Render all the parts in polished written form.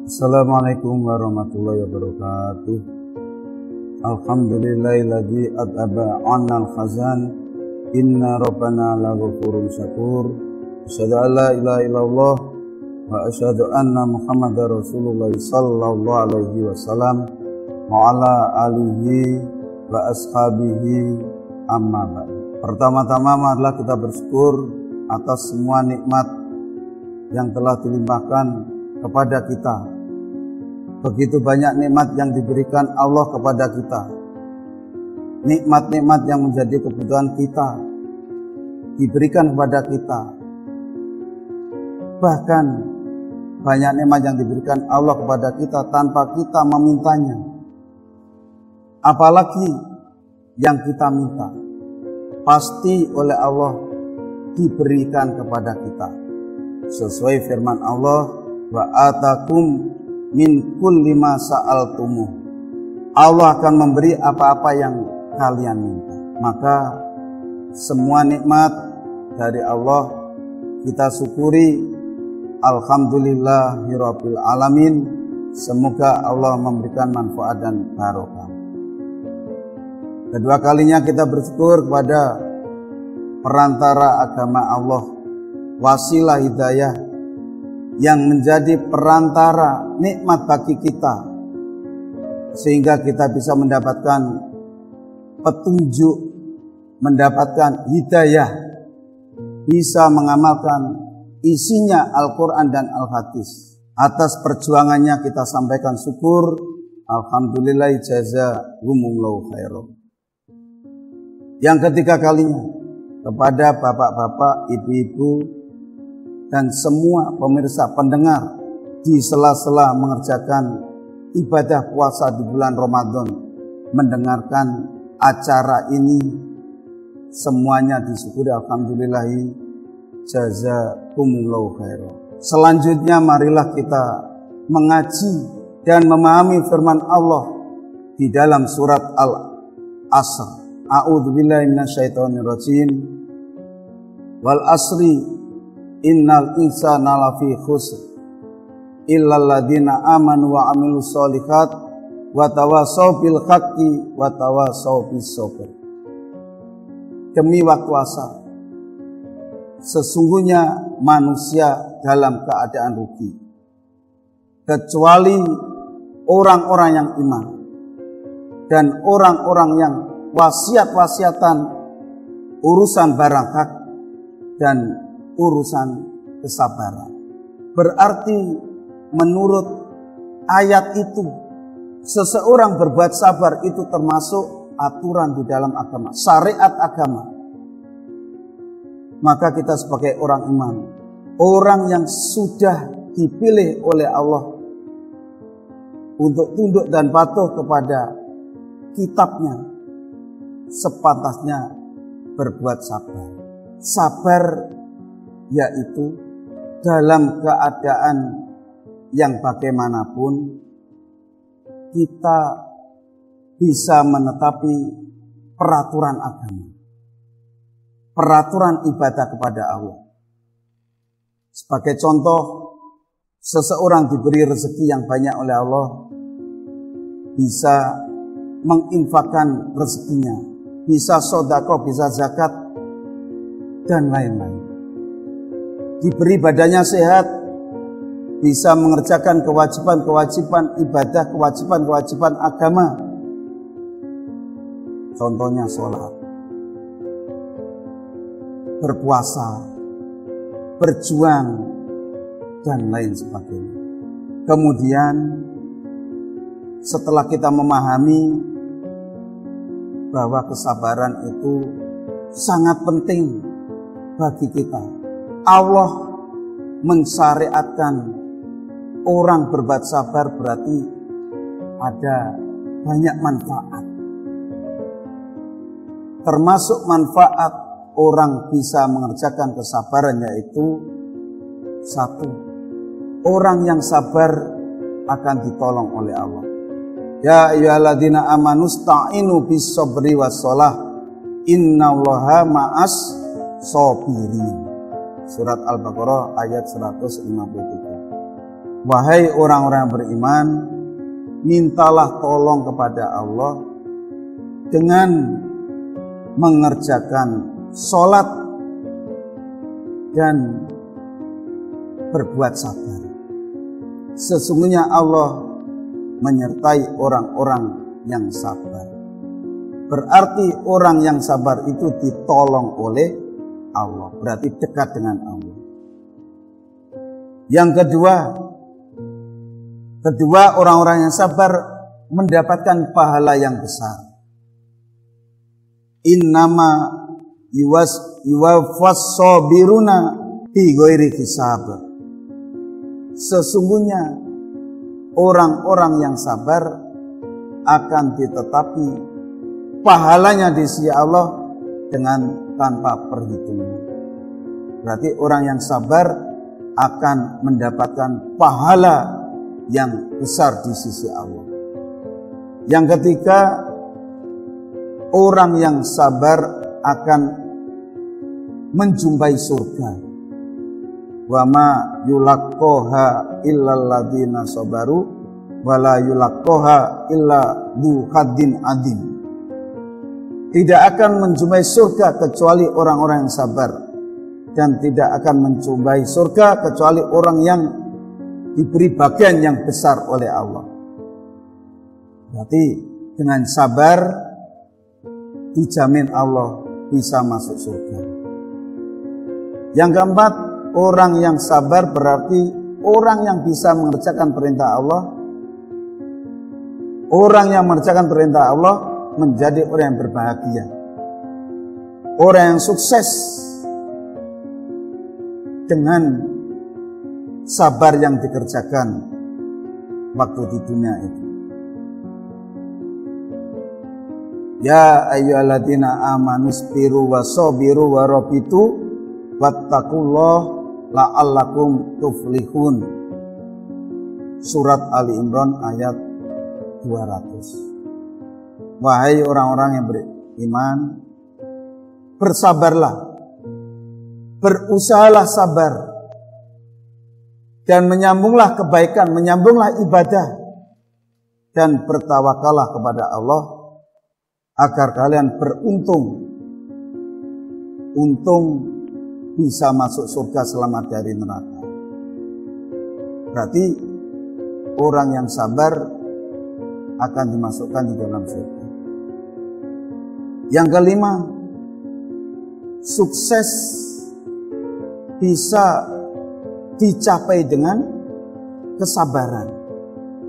Assalamualaikum warahmatullahi wabarakatuh. Alhamdulillahilladzi adaba 'annal khazan. Inna rabbana laghafurun syakur. Asyhadu an la ilaha illallah wa asyhadu anna Muhammadar Rasulullah sallallahu alaihi wasallam wa ala alihi wa ashabihi amma ba'd. Pertama-tama marilah kita bersyukur atas semua nikmat yang telah dilimpahkan kepada kita. Begitu banyak nikmat yang diberikan Allah kepada kita. Nikmat-nikmat yang menjadi kebutuhan kita diberikan kepada kita. Bahkan banyak nikmat yang diberikan Allah kepada kita tanpa kita memintanya. Apalagi yang kita minta, pasti oleh Allah diberikan kepada kita. Sesuai firman Allah, wa atakum min kulli ma sa'altumuh. Allah akan memberi apa-apa yang kalian minta. Maka semua nikmat dari Allah kita syukuri. Alhamdulillahirabbil alamin. Semoga Allah memberikan manfaat dan barokah. Kedua kalinya kita bersyukur kepada perantara agama Allah, wasilah hidayah yang menjadi perantara nikmat bagi kita, sehingga kita bisa mendapatkan petunjuk, mendapatkan hidayah, bisa mengamalkan isinya Al-Quran dan Al-Hadis. Atas perjuangannya kita sampaikan syukur. Alhamdulillah jazakumullahu khairan. Yang ketiga kalinya, kepada bapak-bapak, ibu-ibu, dan semua pemirsa pendengar di sela-sela mengerjakan ibadah puasa di bulan Ramadan, mendengarkan acara ini, semuanya disyukuri. Alhamdulillahi jazakumullahu khairan. Selanjutnya marilah kita mengaji dan memahami firman Allah di dalam surat Al-Asr. A'udzubillahi minasyaitonirrajim. Wal asri innal insana lafi khusr illal ladzina amanu wa amilus sholihat wa tawasaw bil haqqi wa tawasaw bis sabr. Demi waktu asar, sesungguhnya manusia dalam keadaan rugi, kecuali orang-orang yang iman dan orang-orang yang wasiat-wasiatan urusan barang hak dan urusan kesabaran. Berarti menurut ayat itu, seseorang berbuat sabar itu termasuk aturan di dalam agama, syariat agama. Maka kita sebagai orang iman, orang yang sudah dipilih oleh Allah untuk tunduk dan patuh kepada kitabnya, sepantasnya berbuat sabar. Sabar yaitu dalam keadaan yang bagaimanapun kita bisa menetapi peraturan agama, peraturan ibadah kepada Allah. Sebagai contoh, seseorang diberi rezeki yang banyak oleh Allah, bisa menginfakkan rezekinya, bisa sedekah, bisa zakat, dan lain-lain. Diberi badannya sehat, bisa mengerjakan kewajiban-kewajiban ibadah, kewajiban-kewajiban agama. Contohnya sholat, berpuasa, berjuang, dan lain sebagainya. Kemudian setelah kita memahami bahwa kesabaran itu sangat penting bagi kita, Allah mensyariatkan orang berbuat sabar, berarti ada banyak manfaat. Termasuk manfaat orang bisa mengerjakan kesabaran, yaitu satu, orang yang sabar akan ditolong oleh Allah. Ya ayyuhalladzina amanu sta'inu bis sabri was shalah innallaha ma'as sabirin. Surat Al-Baqarah ayat 153. Wahai orang-orang yang beriman, mintalah tolong kepada Allah dengan mengerjakan sholat dan berbuat sabar. Sesungguhnya Allah menyertai orang-orang yang sabar. Berarti orang yang sabar itu ditolong oleh Allah, berarti dekat dengan Allah. Yang kedua orang-orang yang sabar mendapatkan pahala yang besar. Innama yuwaffas sabiruna bi ghairi hisab. Sesungguhnya orang-orang yang sabar akan ditetapi pahalanya di sisi Allah dengan tanpa perhitungan. Berarti orang yang sabar akan mendapatkan pahala yang besar di sisi Allah. Yang ketiga, orang yang sabar akan menjumpai surga. Wa ma yulaqqaha illal ladzina sabaru wa la yulaqqaha illa dzu haddin adim. Tidak akan menjumpai surga kecuali orang-orang yang sabar, dan tidak akan menjumpai surga kecuali orang yang diberi bagian yang besar oleh Allah. Berarti dengan sabar dijamin Allah bisa masuk surga. Yang keempat, orang yang sabar berarti orang yang bisa mengerjakan perintah Allah. Orang yang mengerjakan perintah Allah menjadi orang yang berbahagia, orang yang sukses dengan sabar yang dikerjakan waktu di dunia itu. Ya ayyuhalladzina amanu sabiru wasabiru warabitu wattaqullaha la'allakum tuflihun. Surat Ali Imran ayat 200. Wahai orang-orang yang beriman, bersabarlah, berusahalah sabar, dan menyambunglah kebaikan, menyambunglah ibadah, dan bertawakallah kepada Allah agar kalian beruntung, untung bisa masuk surga selamat dari neraka. Berarti orang yang sabar akan dimasukkan di dalam surga. Yang kelima, sukses bisa dicapai dengan kesabaran.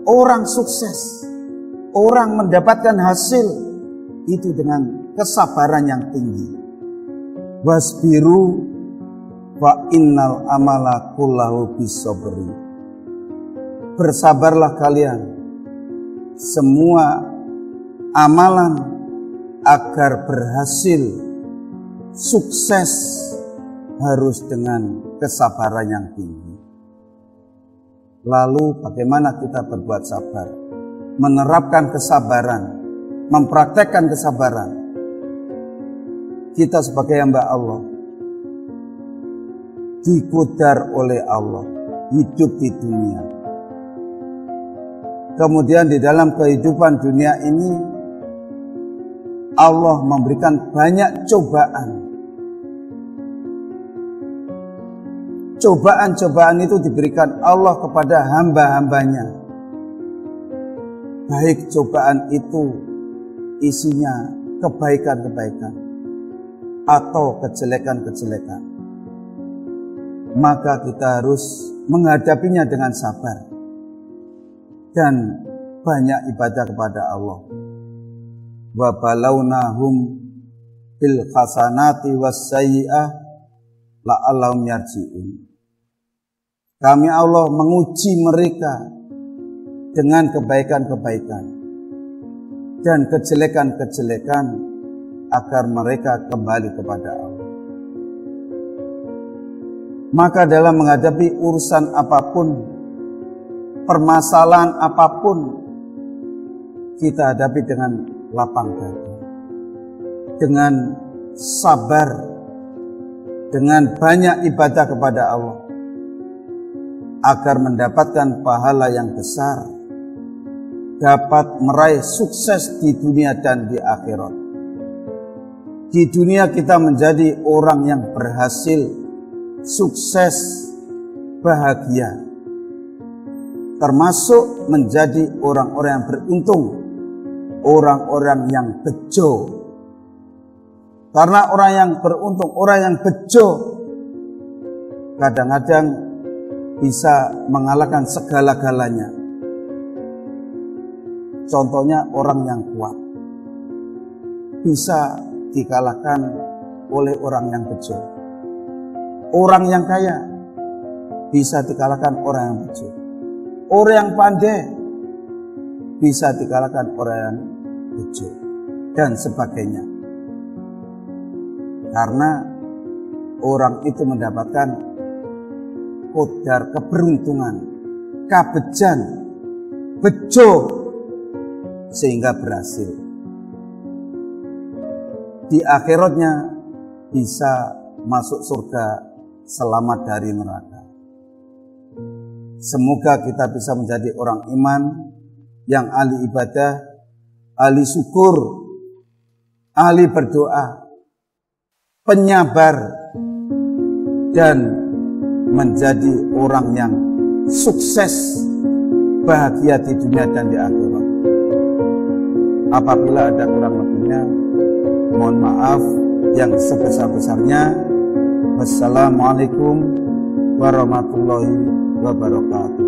Orang sukses, orang mendapatkan hasil itu dengan kesabaran yang tinggi. Wasbiru wa innal amala kullahu bisabri. Bersabarlah kalian, semua amalan agar berhasil sukses harus dengan kesabaran yang tinggi. Lalu bagaimana kita berbuat sabar? Menerapkan kesabaran, mempraktekkan kesabaran. Kita sebagai hamba Allah digodar oleh Allah hidup di dunia. Kemudian di dalam kehidupan dunia ini Allah memberikan banyak cobaan. Cobaan-cobaan itu diberikan Allah kepada hamba-hambanya. Baik cobaan itu isinya kebaikan-kebaikan atau kejelekan-kejelekan. Maka kita harus menghadapinya dengan sabar dan banyak ibadah kepada Allah. Wa balawnahum bil hasanati was sayyi'ah la'allahum yarji'un. Kami Allah menguji mereka dengan kebaikan-kebaikan dan kejelekan-kejelekan agar mereka kembali kepada Allah. Maka dalam menghadapi urusan apapun, permasalahan apapun, kita hadapi dengan lapang dada, dengan sabar, dengan banyak ibadah kepada Allah. agar mendapatkan pahala yang besar, dapat meraih sukses di dunia dan di akhirat. Di dunia kita menjadi orang yang berhasil, sukses, bahagia, termasuk menjadi orang-orang yang beruntung, orang-orang yang bejo. Karena orang yang beruntung, orang yang bejo, kadang-kadang bisa mengalahkan segala-galanya. Contohnya orang yang kuat bisa dikalahkan oleh orang yang bejo. Orang yang kaya bisa dikalahkan orang yang bejo. Orang yang pandai bisa dikalahkan orang yang bejo, dan sebagainya. Karena orang itu mendapatkan kodar keberuntungan, kabejan, bejo, sehingga berhasil. Di akhiratnya bisa masuk surga, selamat dari neraka. Semoga kita bisa menjadi orang iman yang ahli ibadah, ahli syukur, ahli berdoa, penyabar, dan menjadi orang yang sukses, bahagia di dunia dan di akhirat. Apabila ada kurang lebihnya, mohon maaf yang sebesar-besarnya. Wassalamualaikum warahmatullahi wabarakatuh.